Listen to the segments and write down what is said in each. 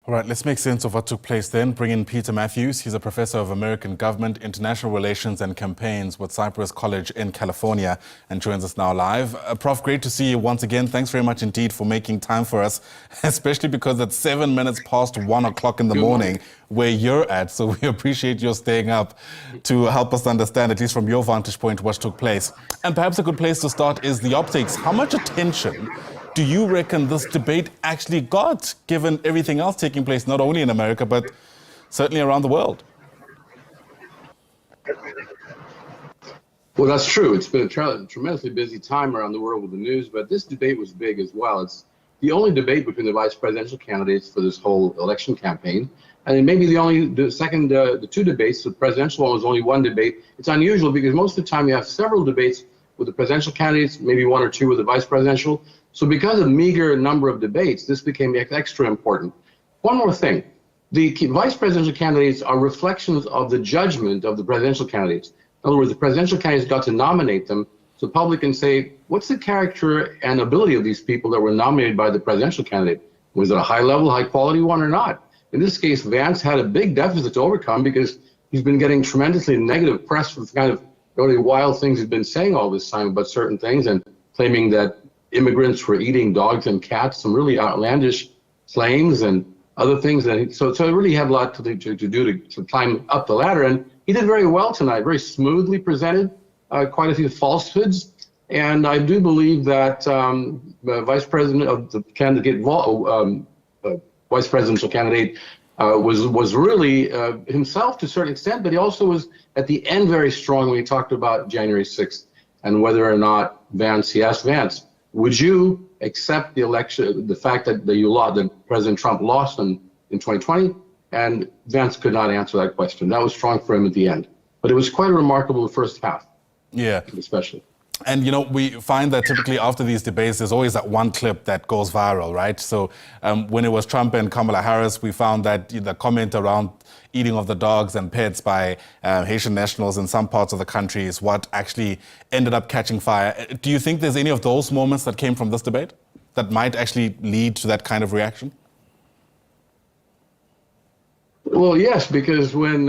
All right, let's make sense of what took place then. Bring in Peter Matthews. He's a professor of American government, international relations and campaigns with Cypress College in California and joins us now live. Prof, great to see you once again. Thanks very much indeed for making time for us, especially because it's 7 minutes past 1 o'clock in the morning where you're at. So we appreciate your staying up to help us understand, at least from your vantage point, what took place. And perhaps a good place to start is the optics. How much attention do you reckon this debate actually got, given everything else taking place, not only in America, but certainly around the world? Well, that's true. It's been a tremendously busy time around the world with the news, but this debate was big as well. It's the only debate between the vice presidential candidates for this whole election campaign. And it may be the two debates. The presidential one was only one debate. It's unusual because most of the time you have several debates with the presidential candidates, maybe one or two with the vice presidential. So because of meager number of debates, this became extra important. One more thing. The vice presidential candidates are reflections of the judgment of the presidential candidates. In other words, the presidential candidates got to nominate them, so the public can say, what's the character and ability of these people that were nominated by the presidential candidate? Was it a high-level, high-quality one or not? In this case, Vance had a big deficit to overcome because he's been getting tremendously negative press for the kind of really wild things he's been saying all this time about certain things and claiming that immigrants were eating dogs and cats, some really outlandish claims and other things. And so it really had a lot to do to climb up the ladder. And he did very well tonight, very smoothly presented quite a few falsehoods. And I do believe that vice president of the candidate, vice presidential candidate, was really himself to a certain extent, but he also was at the end very strong when he talked about January 6th and whether or not he asked Vance, would you accept the election, the fact that President Trump lost in 2020? And Vance could not answer that question. That was strong for him at the end. But it was quite a remarkable first half. Yeah. Especially. And, you know, we find that typically after these debates, there's always that one clip that goes viral, right? So when it was Trump and Kamala Harris, we found that the comment around eating of the dogs and pets by Haitian nationals in some parts of the country is what actually ended up catching fire. Do you think there's any of those moments that came from this debate that might actually lead to that kind of reaction? Well, yes, because when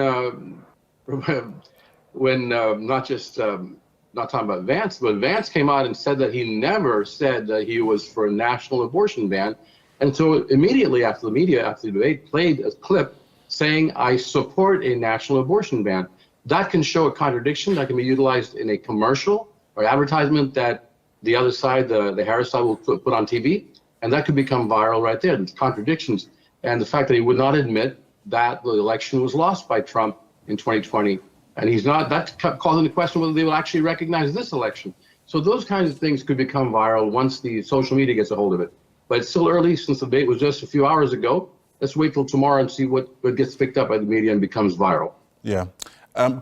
not talking about Vance, but Vance came out and said that he never said that he was for a national abortion ban. And so immediately after the debate played a clip saying, I support a national abortion ban. That can show a contradiction that can be utilized in a commercial or advertisement that the other side, the Harris side, will put on TV. And that could become viral right there. There's contradictions. And the fact that he would not admit that the election was lost by Trump in 2020. And that calls into question whether they will actually recognize this election. So those kinds of things could become viral once the social media gets a hold of it. But it's still early since the debate was just a few hours ago. Let's wait till tomorrow and see what gets picked up by the media and becomes viral. Yeah.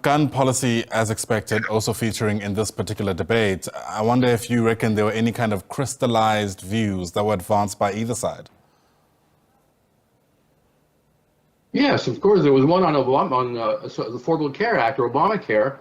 Gun policy, as expected, also featuring in this particular debate. I wonder if you reckon there were any kind of crystallized views that were advanced by either side. Yes, of course. There was one on the Affordable Care Act, or Obamacare,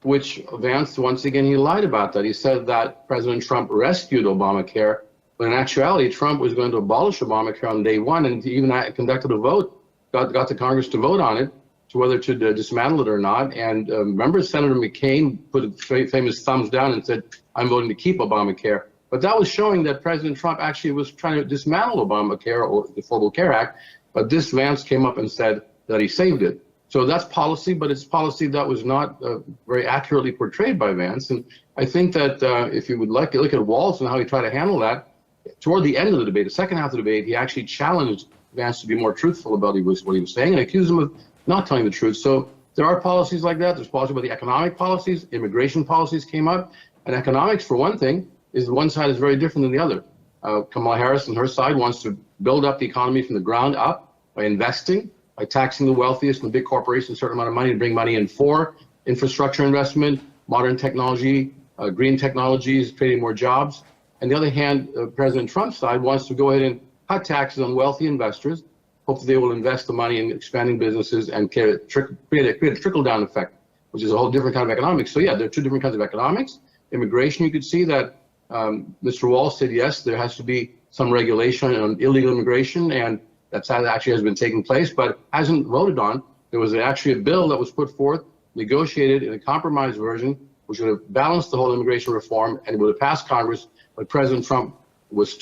which Vance, once again, he lied about that. He said that President Trump rescued Obamacare, but in actuality, Trump was going to abolish Obamacare on day one, and he even conducted a vote, got the Congress to vote on it, to whether to dismantle it or not. And remember, Senator McCain put a famous thumbs down and said, I'm voting to keep Obamacare. But that was showing that President Trump actually was trying to dismantle Obamacare, or the Affordable Care Act. But this Vance came up and said that he saved it. So that's policy, but it's policy that was not very accurately portrayed by Vance. And I think that if you would like to look at Walz and how he tried to handle that, toward the end of the debate, the second half of the debate, he actually challenged Vance to be more truthful about what he was saying and accused him of not telling the truth. So there are policies like that. There's policy about the economic policies, immigration policies came up. And economics, for one thing, is one side is very different than the other. Kamala Harris and her side wants to build up the economy from the ground up by investing, by taxing the wealthiest and the big corporations a certain amount of money to bring money in for infrastructure investment, modern technology, green technologies, creating more jobs. On the other hand, President Trump's side wants to go ahead and cut taxes on wealthy investors, hope that they will invest the money in expanding businesses and create a trickle-down effect, which is a whole different kind of economics. So yeah, there are two different kinds of economics. Immigration, you could see that Mr. Walz said, yes, there has to be some regulation on illegal immigration, and that actually has been taking place, but hasn't voted on. There was actually a bill that was put forth, negotiated in a compromise version, which would have balanced the whole immigration reform and would have passed Congress. But President Trump was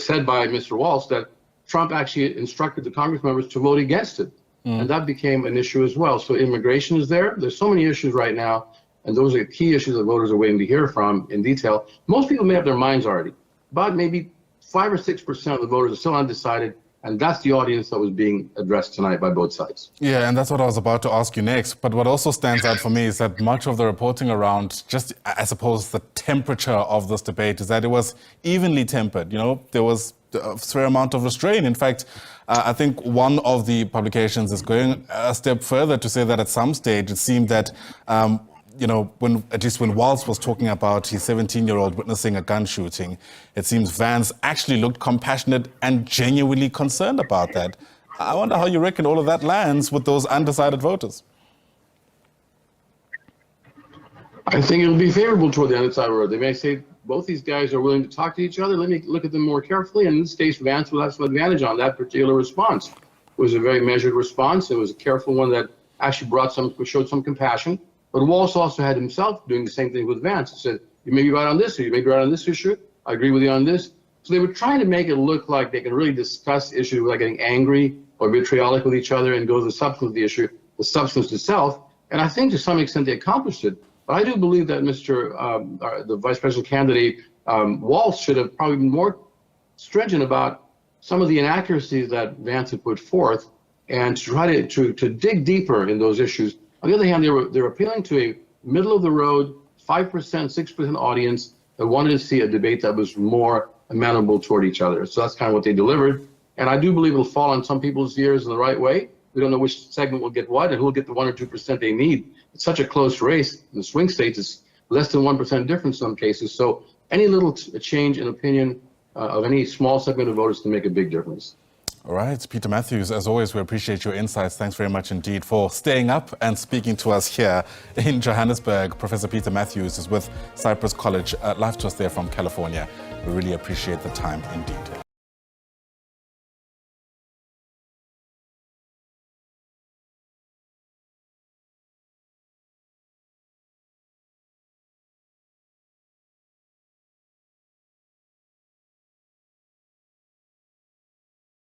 said by Mr. Walz that Trump actually instructed the Congress members to vote against it. And that became an issue as well. So immigration is there. There's so many issues right now, and those are key issues that voters are waiting to hear from in detail. Most people may have their minds already, but maybe 5 or 6% of the voters are still undecided, and that's the audience that was being addressed tonight by both sides. Yeah, and that's what I was about to ask you next. But what also stands out for me is that much of the reporting around just, I suppose, the temperature of this debate is that it was evenly tempered. You know, there was a fair amount of restraint. In fact, I think one of the publications is going a step further to say that at some stage it seemed that, you know, at least when Walz was talking about his 17-year-old witnessing a gun shooting, it seems Vance actually looked compassionate and genuinely concerned about that. I wonder how you reckon all of that lands with those undecided voters. I think it'll be favorable toward the undecided voter. They may say both these guys are willing to talk to each other. Let me look at them more carefully. And in this case, Vance will have some advantage on that particular response. It was a very measured response. It was a careful one that actually showed some compassion. But Walz also had himself doing the same thing with Vance. He said, you may be right on this, or you may be right on this issue. I agree with you on this. So they were trying to make it look like they can really discuss issues without getting angry or vitriolic with each other and go to the substance of the issue, the substance itself. And I think to some extent they accomplished it. But I do believe that the vice president candidate, Walz, should have probably been more stringent about some of the inaccuracies that Vance had put forth and to try to dig deeper in those issues. On the other hand, they're appealing to a middle-of-the-road, 5%, 6% audience that wanted to see a debate that was more amenable toward each other. So that's kind of what they delivered. And I do believe it'll fall on some people's ears in the right way. We don't know which segment will get what and who will get the 1 or 2% they need. It's such a close race. In the swing states, it's less than 1% difference in some cases. So any little change in opinion of any small segment of voters can make a big difference. All right, Peter Matthews, as always, we appreciate your insights. Thanks very much indeed for staying up and speaking to us here in Johannesburg. Professor Peter Matthews is with Cyprus College. Live to us there from California. We really appreciate the time indeed.